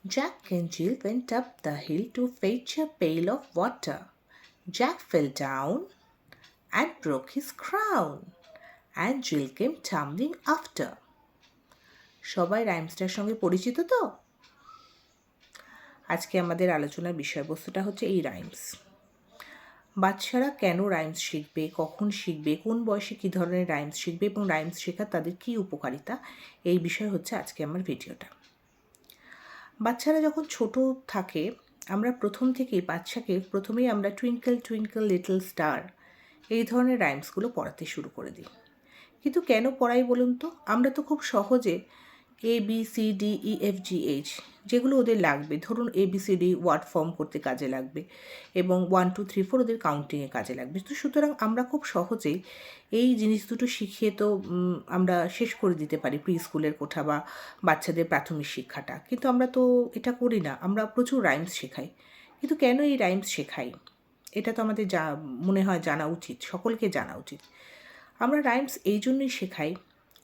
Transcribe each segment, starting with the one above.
Jack and Jill went up the hill to fetch a pail of water. Jack fell down and broke his crown, and Jill came tumbling after. সবাই রাইমসটার সঙ্গে পরিচিত তো? আজকে আমাদের আলোচনার বিষয়বস্তুটা হচ্ছে এই রাইমস। বাচ্চারা কেন রাইমস শিখবে, কখন শিখবে, কোন বয়সে কী ধরনের রাইমস শিখবে এবং রাইমস শেখার তাদের কী উপকারিতা, এই বিষয় হচ্ছে আজকে আমার ভিডিওটা। বাচ্চারা যখন ছোট থাকে আমরা প্রথমেই আমরা টুইঙ্কল টুইঙ্কল লিটল স্টার এই ধরনের রাইমসগুলো পড়াতে শুরু করে দিই। কিন্তু কেন পড়াই বলুন তো? আমরা তো খুব সহজে ABCDEFGH যেগুলো ওদের লাগবে, ধরুন ABCD ওয়ার্ড ফর্ম করতে কাজে লাগবে এবং 1 2 3 4 ওদের কাউন্টিংয়ে কাজে লাগবে। তো সুতরাং আমরা খুব সহজেই এই জিনিস দুটো শিখিয়ে তো আমরা শেষ করে দিতে পারি প্রি স্কুলের কোঠা বা বাচ্চাদের প্রাথমিক শিক্ষাটা। কিন্তু আমরা তো এটা করি না, আমরা প্রচুর রাইমস শেখাই। কিন্তু কেন এই রাইমস শেখাই? এটা তো আমাদের মনে হয় জানা উচিত, সকলকে জানা উচিত। আমরা রাইমস এই জন্যই শেখাই,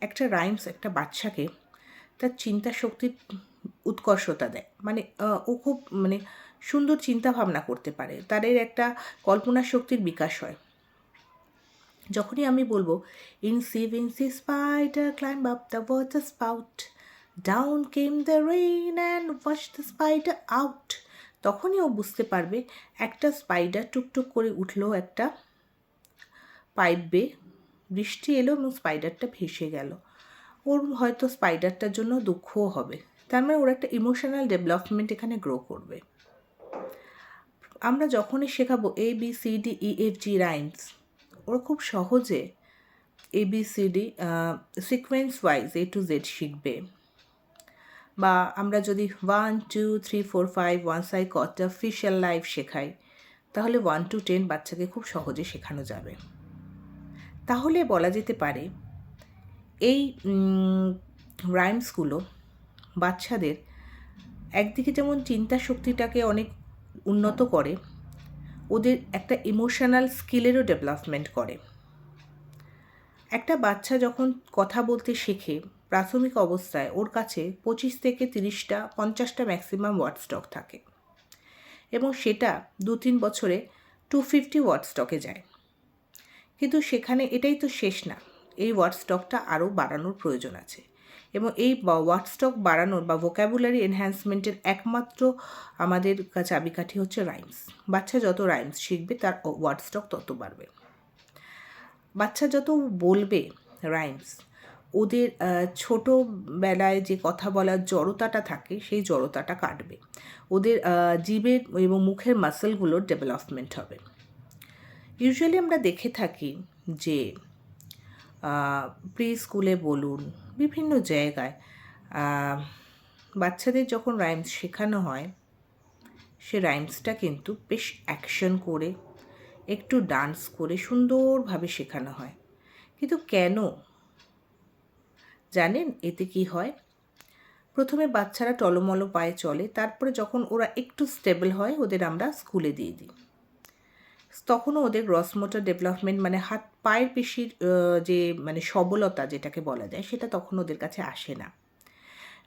একটা রাইমস একটা বাচ্চাকে তার চিন্তা শক্তির উৎকর্ষতা দেয়। ও খুব সুন্দর চিন্তা ভাবনা করতে পারে, তাদের একটা কল্পনা শক্তির বিকাশ হয়। যখনই আমি বলবো incy wincy spider climb up the water spout, down came the rain and wash the spider out, তখনই ও বুঝতে পারবে একটা স্পাইডার টুকটুক করে উঠলো একটা পাইপ বেয়ে, বৃষ্টি এলো এবং স্পাইডারটা ভেসে গেল। ওর হয়তো স্পাইডারটার জন্য দুঃখও হবে। তার মানে ওর একটা ইমোশনাল ডেভেলপমেন্ট এখানে গ্রো করবে। আমরা যখনই শেখাবো ABCDEFG রাইমস, ওরা খুব সহজে ABCD sequence wise A to Z শিখবে। বা আমরা যদি 1 2 3 4 5 once I caught a fish alive শেখাই, তাহলে 1 to 10 বাচ্চাকে খুব সহজে শেখানো যাবে। তাহলে বলা যেতে পারে এই রাইমসগুলো বাচ্চাদের একদিকে যেমন চিন্তা শক্তিটাকে অনেক উন্নত করে, ওদের একটা ইমোশনাল স্কিলেরও ডেভেলপমেন্ট করে। একটা বাচ্চা যখন কথা বলতে শেখে প্রাথমিক অবস্থায় ওর কাছে 25 থেকে 30টা 50টা ম্যাক্সিমাম ওয়ার্ড স্টক থাকে এবং সেটা 2-3 বছরে 250 ওয়ার্ড স্টকে যায়। কিন্তু সেখানে এটাই তো শেষ না, এই ওয়ার্ড স্টকটা আরও বাড়ানোর প্রয়োজন আছে এবং এই ওয়ার্ড স্টক বাড়ানোর বা ভোক্যাবুলারি এনহ্যান্সমেন্টের একমাত্র আমাদের চাবিকাঠি হচ্ছে রাইমস। বাচ্চা যত রাইমস শিখবে তার ওয়ার্ড স্টক তত বাড়বে। বাচ্চা যত বলবে রাইমস, ওদের ছোটোবেলায় যে কথা বলার জড়তাটা থাকে সেই জড়তাটা কাটবে, ওদের জিভের এবং মুখের মাসেলগুলোর ডেভেলপমেন্ট হবে। ইউজুয়ালি আমরা দেখে থাকি যে প্রি স্কুলে বলুন বিভিন্ন জায়গায় বাচ্চাদের যখন রাইমস শেখানো হয়, সে রাইমসটা কিন্তু বেশ অ্যাকশন করে একটু ডান্স করে সুন্দরভাবে শেখানো হয়। কিন্তু কেন জানেন এতে কি হয়? প্রথমে বাচ্চারা টলমল পায়ে চলে, তারপরে যখন ওরা একটু স্টেবল হয় ওদের আমরা স্কুলে দিয়ে দিই। তখনও ওদের গ্রস মোটর ডেভেলপমেন্ট হাত পায়ের পেশির যে সবলতা যেটাকে বলা যায় সেটা তখন ওদের কাছে আসে না।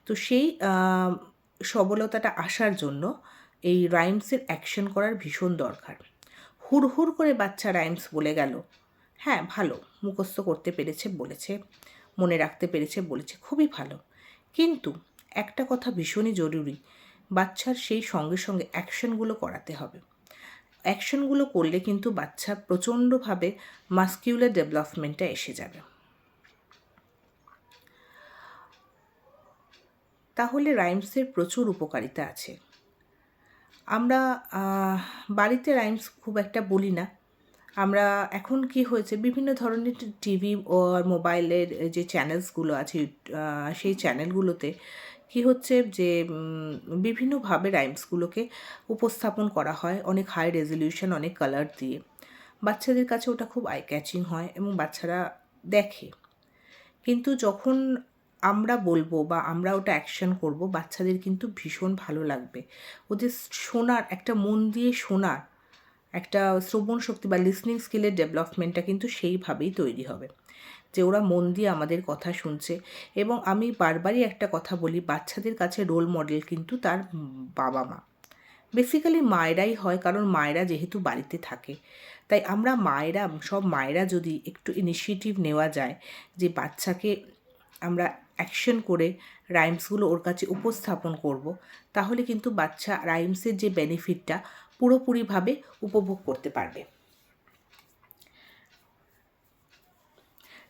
তো সেই সবলতাটা আসার জন্য এই রাইমসের অ্যাকশন করার ভীষণ দরকার। হুড় করে বাচ্চা রাইমস বলে গেল, হ্যাঁ ভালো, মুখস্থ করতে পেরেছে বলেছে, মনে রাখতে পেরেছে বলেছে, খুবই ভালো। কিন্তু একটা কথা ভীষণই জরুরি, বাচ্চার সেই সঙ্গে সঙ্গে অ্যাকশনগুলো করাতে হবে। অ্যাকশনগুলো করলে কিন্তু বাচ্চার প্রচণ্ডভাবে মাসকিউলার ডেভেলপমেন্টটা এসে যাবে। তাহলে রাইমসের প্রচুর উপকারিতা আছে। আমরা বাড়িতে রাইমস খুব একটা বলি না। আমরা এখন কি হয়েছে, বিভিন্ন ধরনের টিভি ও মোবাইলের যে চ্যানেলসগুলো আছে সেই চ্যানেলগুলোতে কি হচ্ছে যে বিভিন্নভাবে রাইমসগুলোকে উপস্থাপন করা হয় অনেক হাই রেজলিউশন, অনেক কালার দিয়ে। বাচ্চাদের কাছে ওটা খুব আই ক্যাচিং হয় এবং বাচ্চারা দেখে। কিন্তু যখন আমরা বলবো বা আমরা ওটা অ্যাকশন করব, বাচ্চাদের কিন্তু ভীষণ ভালো লাগবে। ওদের শোনার একটা মন দিয়ে শোনার একটা শ্রবণ শক্তি বা লিসনিং স্কিলের ডেভেলপমেন্টটা কিন্তু সেইভাবেই তৈরি হবে। যে ওরা মন দিয়ে আমাদের কথা শুনছে। এবং আমি বারবারই একটা কথা বলি, বাচ্চাদের কাছে রোল মডেল কিন্তু তার বাবা মা, বেসিক্যালি মায়েরাই হয়, কারণ মায়েরা যেহেতু বাড়িতে থাকে। তাই আমরা মায়েরা, সব মায়েরা যদি একটু ইনিশিয়েটিভ নেওয়া যায় যে বাচ্চাকে আমরা অ্যাকশন করে রাইমসগুলো ওর কাছে উপস্থাপন করব, তাহলে কিন্তু বাচ্চা রাইমসের যে বেনিফিটটা পুরোপুরিভাবে উপভোগ করতে পারবে।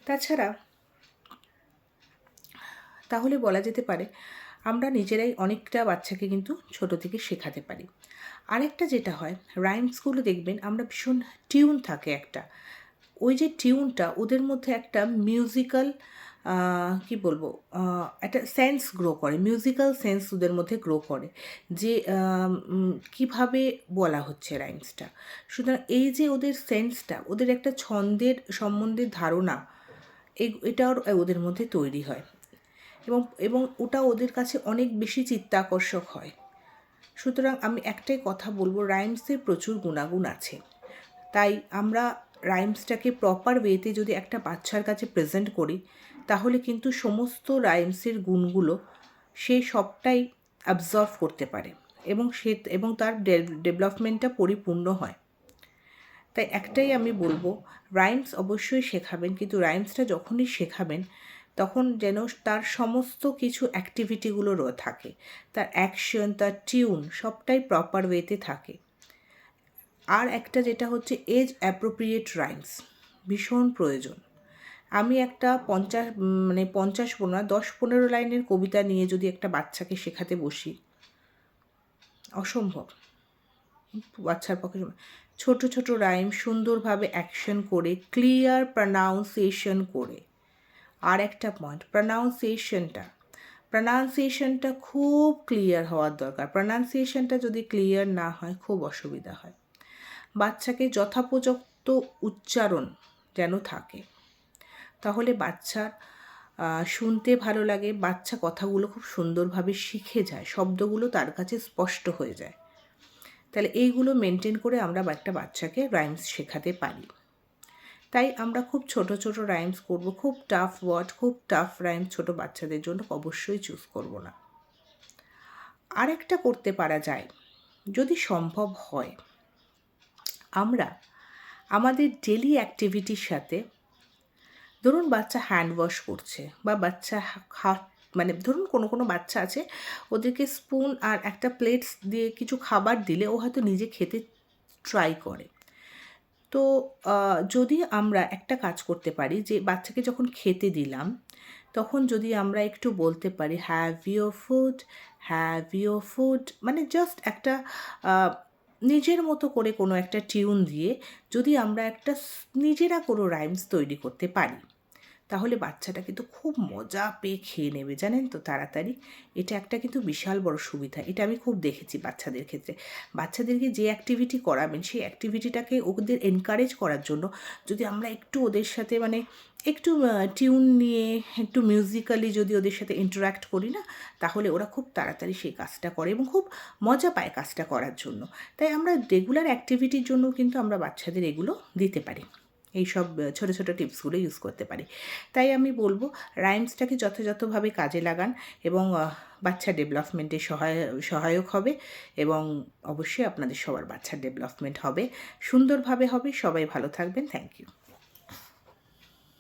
তাছাড়া তাহলে বলা যেতে পারে আমরা নিজেরাই অনেকটা বাচ্চাকে কিন্তু ছোট থেকে শেখাতে পারি। আরেকটা যেটা হয়, রাইমসগুলো দেখবেন আমরা ভীষণ টিউন থাকে একটা, ওই যে টিউনটা ওদের মধ্যে একটা মিউজিক্যাল কি বলবো, একটা সেন্স গ্রো করে, মিউজিক্যাল সেন্স ওদের মধ্যে গ্রো করে যে কিভাবে বলা হচ্ছে রাইমসটা। সুতরাং এই যে ওদের সেন্সটা, ওদের একটা ছন্দের সম্বন্ধে ধারণা, এটাও ওদের মধ্যে তৈরি হয় এবং এবং ওটা ওদের কাছে অনেক বেশি চিত্তাকর্ষক হয়। সুতরাং আমি একটাই কথা বলবো, রাইমসের প্রচুর গুণাগুণ আছে। তাই আমরা রাইমসটাকে প্রপার ওয়েতে যদি একটা বাচ্চার কাছে প্রেজেন্ট করি, তাহলে কিন্তু সমস্ত রাইমসের গুণগুলো সে সবটাই অ্যাবজর্ভ করতে পারে এবং তার ডেভেলপমেন্টটা পরিপূর্ণ হয়। তাই একটাই আমি বলবো, রাইমস অবশ্যই শেখাবেন, কিন্তু রাইমসটা যখনই শেখাবেন তখন যেন তার সমস্ত কিছু অ্যাক্টিভিটিগুলো থাকে, তার অ্যাকশন, তার টিউন সবটাই প্রপার ওয়েতে থাকে। আর একটা যেটা হচ্ছে এজ অ্যাপ্রোপ্রিয়েট রাইমস ভীষণ প্রয়োজন। আমি একটা 10-15 লাইনের কবিতা নিয়ে যদি একটা বাচ্চাকে শেখাতে বসি, অসম্ভব, বাচ্চার পক্ষে। ছোট ছোট রাইম সুন্দরভাবে অ্যাকশন করে, ক্লিয়ার প্রনাউন্সিয়েশন করে। আর একটা পয়েন্ট, প্রনাউন্সিয়েশনটা খুব ক্লিয়ার হওয়ার দরকার। প্রনাউন্সিয়েশনটা যদি ক্লিয়ার না হয় খুব অসুবিধা হয়। বাচ্চাকে যথোপযুক্ত উচ্চারণ যেন থাকে, তাহলে বাচ্চার শুনতে ভালো লাগে, বাচ্চা কথাগুলো খুব সুন্দরভাবে শিখে যায়, শব্দগুলো তার কাছে স্পষ্ট হয়ে যায়। তাহলে এইগুলো মেনটেন করে আমরা একটা বাচ্চাকে রাইমস শেখাতে পারি। তাই আমরা খুব ছোট ছোট রাইমস করব, খুব টাফ ওয়ার্ড, খুব টাফ রাইমস ছোট বাচ্চাদের জন্য অবশ্যই চুজ করব না। আরেকটা করতে পারা যায়, যদি সম্ভব হয়, আমরা আমাদের ডেলি অ্যাক্টিভিটির সাথে, ধরুন বাচ্চা হ্যান্ড ওয়াশ করছে বা বাচ্চা ধরুন কোনো বাচ্চা আছে, ওদেরকে স্পুন আর একটা প্লেট দিয়ে কিছু খাবার দিলে ও হয়তো নিজে খেতে ট্রাই করে। তো যদি আমরা একটা কাজ করতে পারি যে বাচ্চাকে যখন খেতে দিলাম তখন যদি আমরা একটু বলতে পারি হ্যাভ ইউর ফুড, মানে জাস্ট একটা নিজের মতো করে কোনো একটা টিউন দিয়ে যদি আমরা একটা নিজেরা কোনো রাইমস তৈরি করতে পারি, তাহলে বাচ্চাটা কিন্তু খুব মজা পেয়ে খেয়ে নেবে, জানেন তো, তাড়াতাড়ি। এটা একটা কিন্তু বিশাল বড় সুবিধা, এটা আমি খুব দেখেছি বাচ্চাদের ক্ষেত্রে। বাচ্চাদেরকে যে অ্যাক্টিভিটি করাবেন সেই অ্যাক্টিভিটিটাকে ওদের এনকারেজ করার জন্য যদি আমরা একটু ওদের সাথে একটু টিউন নিয়ে একটু মিউজিক্যালি যদি ওদের সাথে ইন্টারাক্ট করি না, তাহলে ওরা খুব তাড়াতাড়ি সেই কাজটা করে এবং খুব মজা পায় কাজটা করার জন্য। তাই আমরা রেগুলার অ্যাক্টিভিটির জন্য কিন্তু আমরা বাচ্চাদের এগুলো দিতে পারি, এই সব ছোটো ছোটো টিপসগুলো ইউজ করতে পারি। তাই আমি বলবো রাইমসটাকে যথাযথভাবে কাজে লাগান এবং বাচ্চার ডেভেলপমেন্টে সহায়ক হবে এবং অবশ্যই আপনাদের সবার বাচ্চার ডেভেলপমেন্ট হবে, সুন্দরভাবে হবে। সবাই ভালো থাকবেন। Thank you.